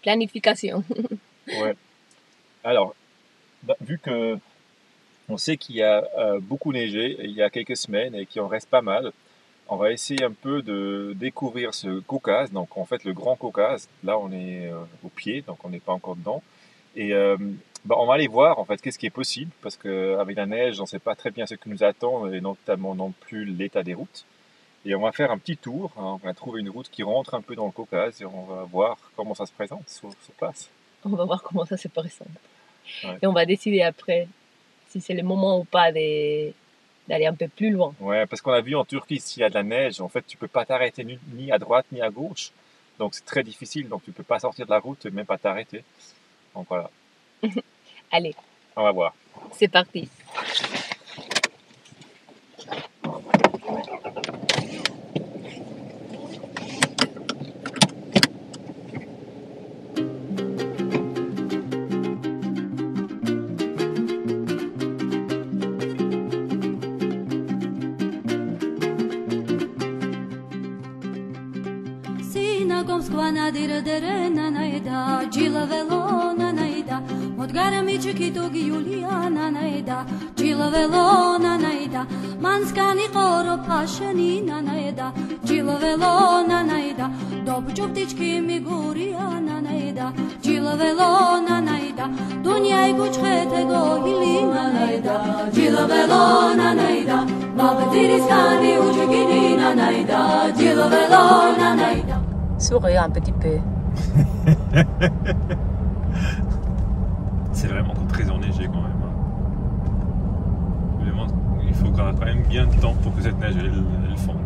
Planification. Ouais. Alors, vu que on sait qu'il y a beaucoup neigé il y a quelques semaines et qu'il en reste pas mal, on va essayer un peu de découvrir ce Caucase. Donc, en fait, le Grand Caucase. Là, on est au pied, donc on n'est pas encore dedans. Et on va aller voir en fait qu'est-ce qui est possible parce qu'avec la neige, on ne sait pas très bien ce qui nous attend et notamment non plus l'état des routes. Et on va faire un petit tour, hein. On va trouver une route qui rentre un peu dans le Caucase et on va voir comment ça se présente sur place. On va voir comment ça se présente. Ouais. Et on va décider après si c'est le moment ou pas d'aller un peu plus loin. Ouais, parce qu'on a vu en Turquie, s'il y a de la neige, en fait, tu peux pas t'arrêter ni à droite ni à gauche. Donc c'est très difficile, donc tu peux pas sortir de la route et même pas t'arrêter. Donc voilà, Allez, on va voir. c'est parti. Modgarami chiquito Giuliana naida, Gilovelona naida, Manskani qoro pashenina naida, Gilovelona naida, Dobju ptički mi guriana naida, Gilovelona naida, Dunjaj gučhete gohilina naida, Gilovelona naida, Babetiriskani uđeginina naida, Gilovelona naida. Souris un petit peu. C'est vraiment très enneigé quand même. Vraiment, il faut quand même bien de temps pour que cette neige elle fonde.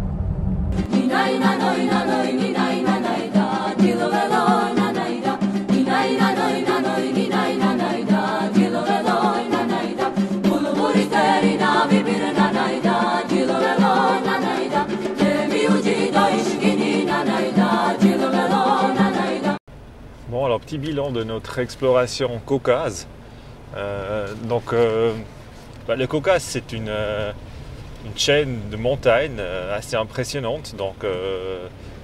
Bon, alors petit bilan de notre exploration Caucase. Le Caucase, c'est une chaîne de montagnes assez impressionnante.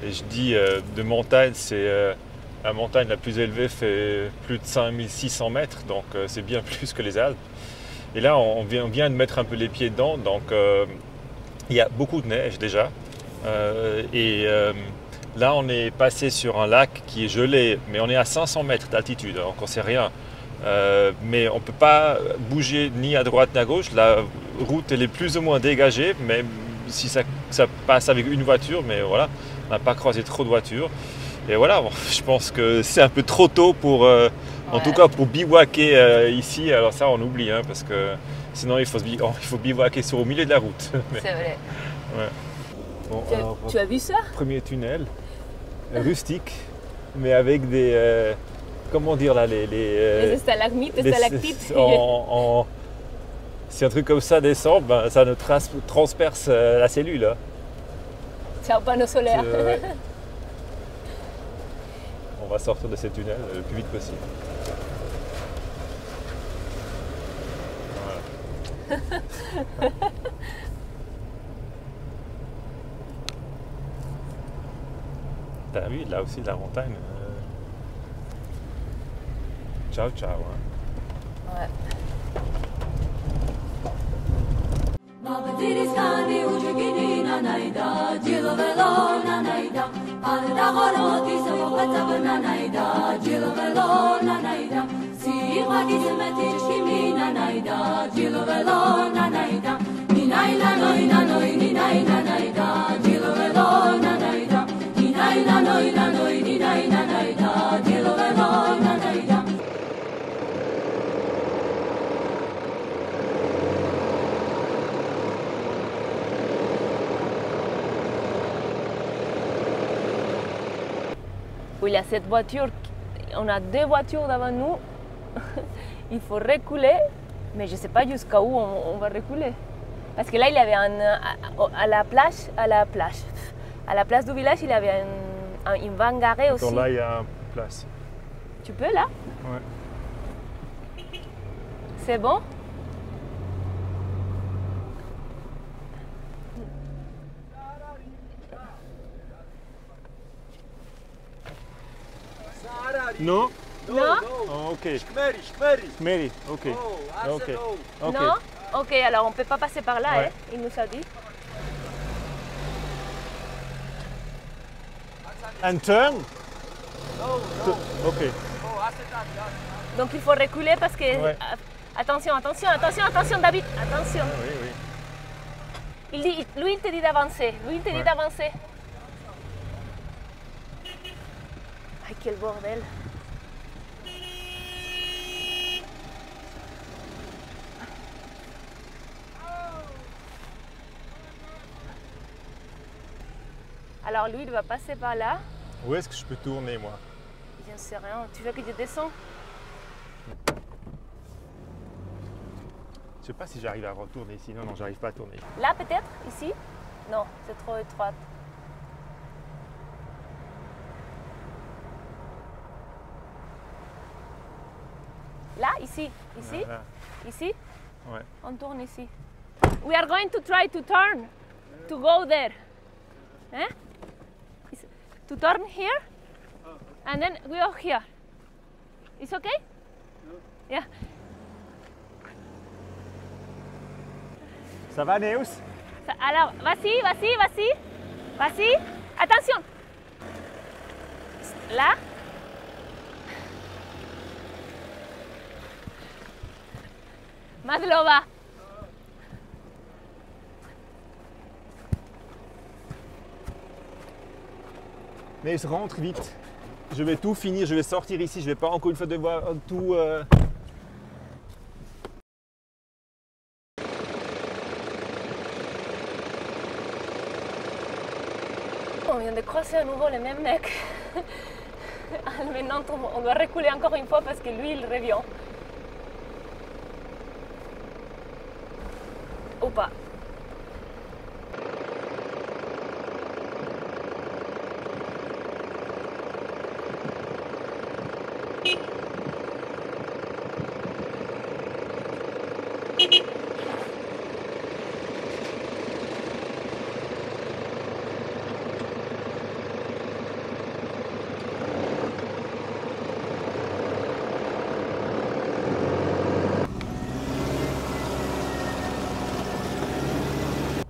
Et je dis de montagne, la montagne la plus élevée fait plus de 5600 mètres, donc c'est bien plus que les Alpes. Et là, on vient de mettre un peu les pieds dedans, donc il y a beaucoup de neige déjà. Là, on est passé sur un lac qui est gelé, mais on est à 500 mètres d'altitude, donc on ne sait rien. Mais on ne peut pas bouger ni à droite ni à gauche. La route elle est plus ou moins dégagée, même si ça passe avec une voiture, mais voilà, on n'a pas croisé trop de voitures. Et voilà, bon, je pense que c'est un peu trop tôt pour, en tout cas pour bivouaquer ici. Alors ça, on oublie, hein, parce que sinon il faut bivouaquer au milieu de la route. C'est vrai. Ouais. Bon, tu as vu ça? Premier tunnel rustique, mais avec des comment dire là les stalagmites, les stalactites. Si un truc comme ça descend, ben, ça ne transperce la cellule. Hein. Ciao panneau solaire. Ouais. On va sortir de ces tunnels le plus vite possible. Voilà. T'as vu, là aussi, la montagne. Ciao, ciao. Hein. Ouais. Il y a cette voiture, on a deux voitures devant nous, il faut reculer, mais je ne sais pas jusqu'à où on va reculer. Parce que là, il y avait à la place du village, il y avait une van garée aussi. Donc là, il y a une place. Tu peux là? Ouais. C'est bon? Non? Non? Oh, ok. Shkmeri. Mary, ok. Oh, Ok. no. Ok. Non? Ok, alors on ne peut pas passer par là, Ouais. hein, il nous a dit. And turn? No. Ok. Oh, asetan. Donc il faut reculer parce que... Ouais. Attention, David, attention. Ah, oui, oui. Lui, il te dit d'avancer. Ouais. d'avancer. Ay, quel bordel. Alors lui, il va passer par là. Où est-ce que je peux tourner, moi? Je ne sais rien. Tu veux que je descende? Je sais pas si j'arrive à retourner ici. Non, j'arrive pas à tourner. Là peut-être? Ici? Non, c'est trop étroit. Là, ici, Voilà. ici, Ouais. on tourne ici. We are going to try to turn, to go there. Hein? To turn here, and then we go here. It's okay? Yeah. Ça va, Neus? Alors, vas-y. Attention. Là. Maslova. Neus, rentre vite. Je vais tout finir, je vais sortir ici. Je vais pas encore une fois devoir tout... On vient de croiser à nouveau le même mec. Maintenant, on doit reculer encore une fois parce que lui, il revient. Ou pas.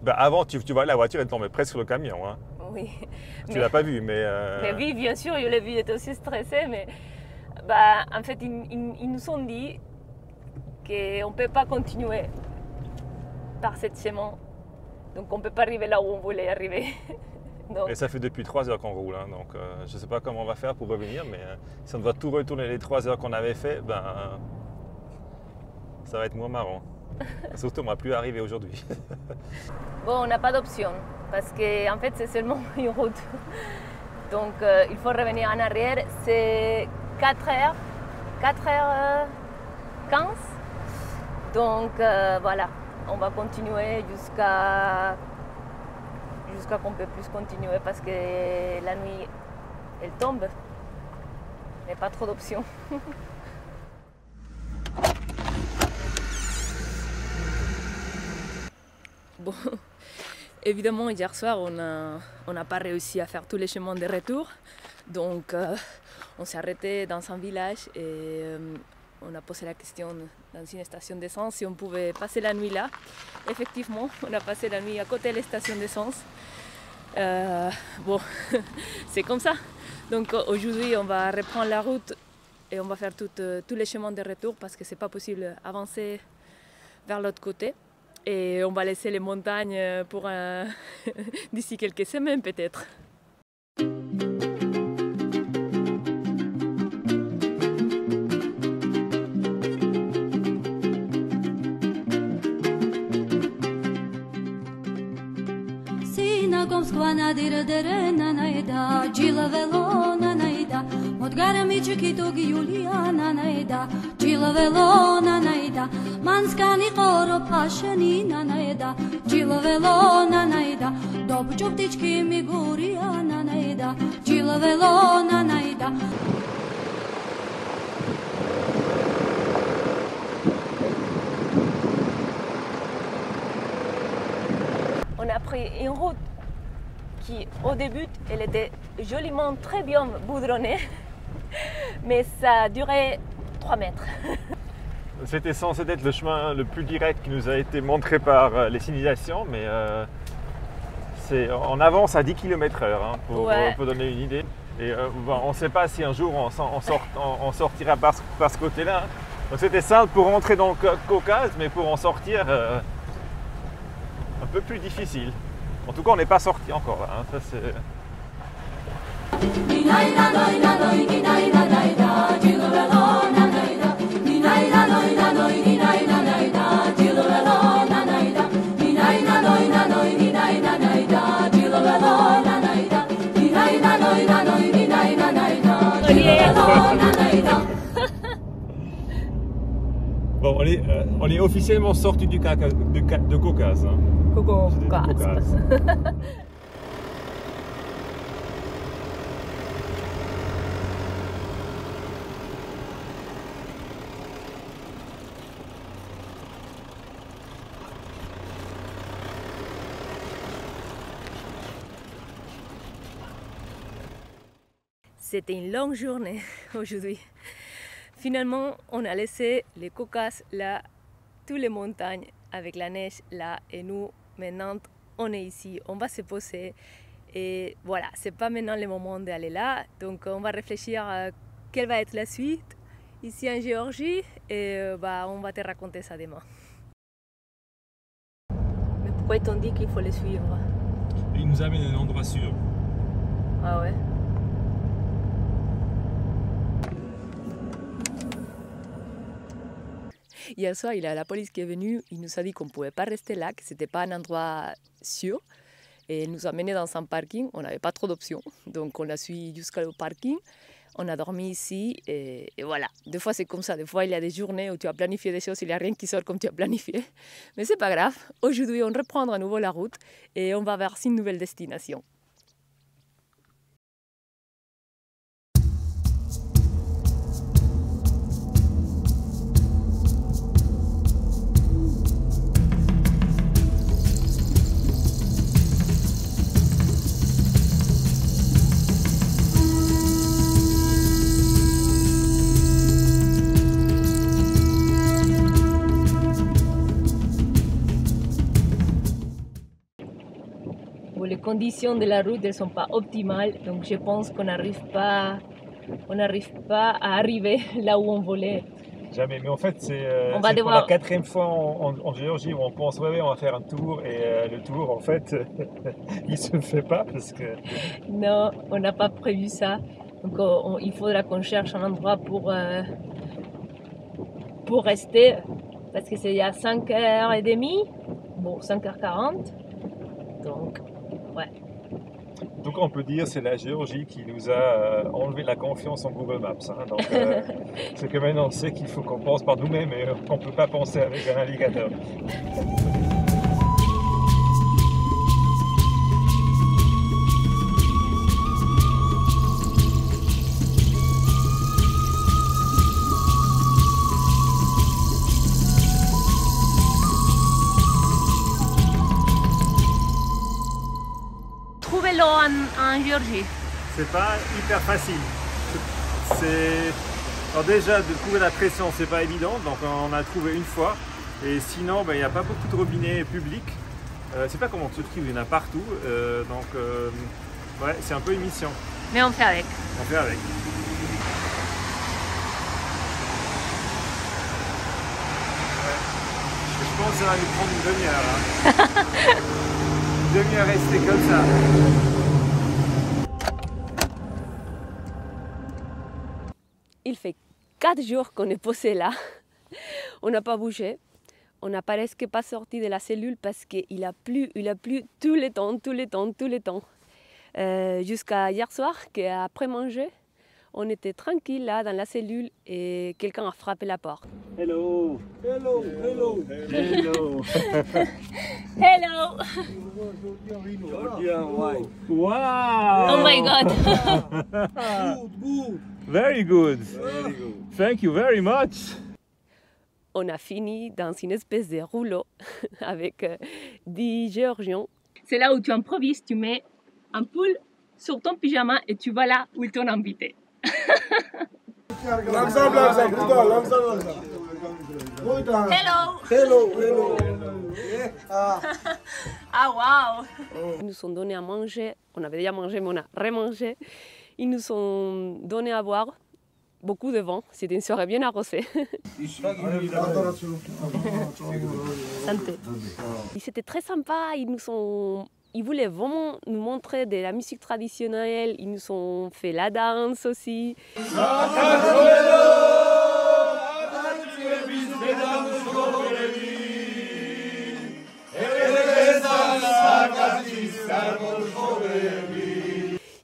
Bah avant, tu vois, la voiture, elle tombait presque sur le camion. Hein. Oui. Tu l'as pas vu, mais... Mais oui, bien sûr, je l'ai vu, il était aussi stressé, mais bah, en fait, ils nous ont dit qu'on ne peut pas continuer par cette chemin. Donc, on ne peut pas arriver là où on voulait arriver. Donc, Et ça fait depuis 3 heures qu'on roule, hein, donc je ne sais pas comment on va faire pour revenir, mais si on doit tout retourner les 3 heures qu'on avait fait, ben, ça va être moins marrant. Surtout, on ne va plus arriver aujourd'hui. bon, on n'a pas d'option, parce qu'en fait, c'est seulement une route. Donc, il faut revenir en arrière. C'est 4h15. Donc, voilà, on va continuer jusqu'à qu'on ne peut plus continuer parce que la nuit, elle tombe. Mais pas trop d'options. Bon, évidemment, hier soir, on n'a pas réussi à faire tous les chemins de retour. Donc, on s'est arrêté dans un village et on a posé la question dans une station d'essence si on pouvait passer la nuit là. Effectivement, on a passé la nuit à côté de la station d'essence. Bon, c'est comme ça. Donc, aujourd'hui, on va reprendre la route et on va faire tous les chemins de retour parce que c'est pas possible d'avancer vers l'autre côté. Et on va laisser les montagnes pour d'ici quelques semaines peut-être. Skvanadir derena naida, Gila velona naida, Modgara michikito Giuliana naida, Gila velona naida, Manskani qoro pashanina naida, Gila velona naida, Dobu ptički mi guriana naida, Gila velona naida. On a pris une route qui, au début, elle était joliment très bien boudronnée. Mais ça a duré 3 mètres. C'était censé être le chemin le plus direct qui nous a été montré par les signalisations, mais on avance à 10 km/h pour donner une idée. Et on ne sait pas si un jour on sortira par ce côté-là. Donc c'était simple pour rentrer dans le Caucase, mais pour en sortir, un peu plus difficile. En tout cas, on n'est pas sorti encore là. Ça, c'est... Bon, on est officiellement sorti de Caucase. Hein. Caucase. C'était une longue journée aujourd'hui. Finalement, on a laissé les Caucases là, toutes les montagnes avec la neige là, et nous, maintenant, on est ici, on va se poser. Et voilà, c'est pas maintenant le moment d'aller là, donc on va réfléchir à quelle va être la suite ici en Géorgie, et on va te raconter ça demain. Mais pourquoi ils t'ont dit qu'il faut les suivre? Il nous amène à un endroit sûr. Ah ouais? Hier soir, il y a la police qui est venue, il nous a dit qu'on ne pouvait pas rester là, que ce n'était pas un endroit sûr. Et il nous a menés dans un parking, on n'avait pas trop d'options. Donc on l'a suivi jusqu'au parking, on a dormi ici et voilà. Des fois c'est comme ça, des fois il y a des journées où tu as planifié des choses, il n'y a rien qui sort comme tu as planifié. Mais c'est pas grave, aujourd'hui on reprend à nouveau la route et on va vers une nouvelle destination. Les conditions de la route ne sont pas optimales, donc je pense qu'on n'arrive pas à arriver là où on voulait. Jamais, mais en fait c'est pour la 4e fois en Géorgie où on pense ouais, on va faire un tour et le tour en fait il se fait pas parce que... Non, on n'a pas prévu ça, donc il faudra qu'on cherche un endroit pour rester, parce que c'est il y a 5h30, bon 5h40, donc ouais. Donc on peut dire c'est la Géorgie qui nous a enlevé la confiance en Google Maps. Hein. Donc c'est que maintenant on sait qu'il faut qu'on pense par nous-mêmes et qu'on ne peut pas penser avec un navigateur. Trouver l'eau en Géorgie. C'est pas hyper facile. Alors déjà de trouver la pression c'est pas évident, donc on a trouvé une fois. Et sinon il n'y a pas beaucoup de robinets publics. C'est pas comme en Turquie où il y en a partout. Ouais, c'est un peu une mission. Mais on fait avec. On fait avec. Ouais. Je pense que ça va nous prendre une demi-heure. Hein. Une demi-heure restée comme ça. Il fait 4 jours qu'on est posé là. On n'a pas bougé. On n'a presque pas sorti de la cellule parce qu'il a plu tout le temps. Jusqu'à hier soir, qu'après manger, on était tranquille là dans la cellule et quelqu'un a frappé la porte. Hello. Hello, hello. Hello. Hello. Georgian wine. Wow. Oh my God. Good. Very good. Very good. Thank you very much. On a fini dans une espèce de rouleau avec 10 Géorgiens. C'est là où tu improvises, tu mets un pull sur ton pyjama et tu vas là où ils t'ont invité. Ah waouh! Ils nous sont donné à manger, on avait déjà mangé mais on a remangé. Ils nous ont donné à boire, beaucoup de vin, c'était une soirée bien arrosée. Santé. C'était très sympa, ils voulaient vraiment nous montrer de la musique traditionnelle, ils nous ont fait la danse aussi.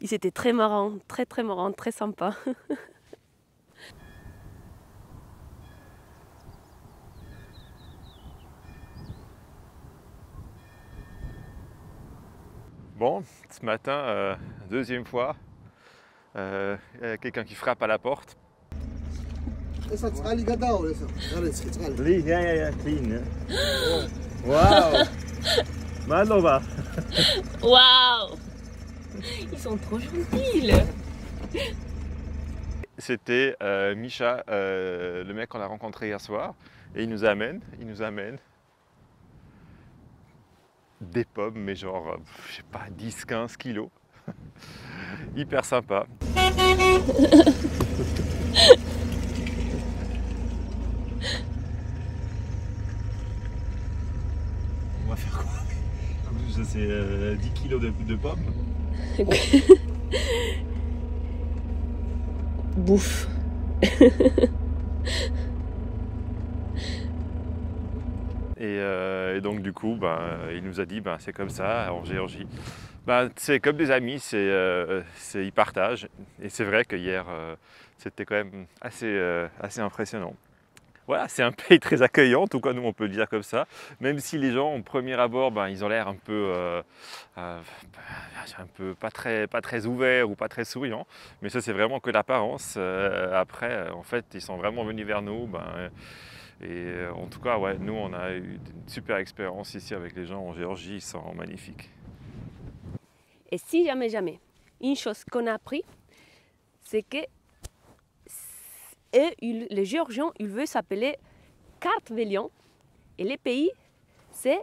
Ils étaient très marrants, très marrants, très sympas. Bon, ce matin, deuxième fois, il y a quelqu'un qui frappe à la porte. Waouh! Malova! Waouh! Ils sont trop gentils! C'était Misha, le mec qu'on a rencontré hier soir, et il nous amène des pommes, mais genre, je sais pas, 10-15 kilos. Hyper sympa. On va faire quoi? En plus, c'est 10 kilos de pommes. Bouffe. Et donc du coup, il nous a dit, c'est comme ça en Géorgie. C'est comme des amis, ils partagent. Et c'est vrai que hier, c'était quand même assez impressionnant. Voilà, c'est un pays très accueillant, en tout cas nous on peut le dire comme ça. Même si les gens au premier abord, ils ont l'air un peu pas très ouverts ou pas très souriants. Mais ça c'est vraiment que l'apparence. Après, en fait, ils sont vraiment venus vers nous. Et en tout cas, ouais, nous on a eu une super expérience ici avec les gens en Géorgie, ils sont magnifiques. Et si jamais, une chose qu'on a appris, c'est que les Géorgiens, ils veulent s'appeler Kartvelian. Et les pays, c'est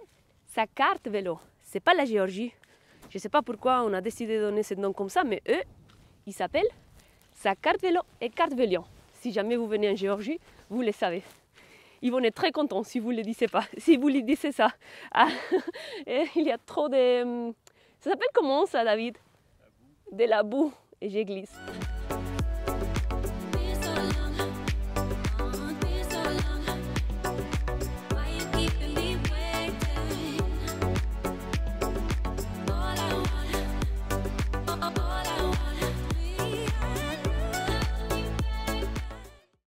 Sakartvelo. C'est pas la Géorgie. Je ne sais pas pourquoi on a décidé de donner ce nom comme ça, mais eux, ils s'appellent Sakartvelo et Kartvelian. Si jamais vous venez en Géorgie, vous le savez. Ils vont être très contents si vous ne le disiez pas, si vous lui disiez ça. Ah, il y a trop de... Ça s'appelle comment ça, David? De la boue. Et je glisse.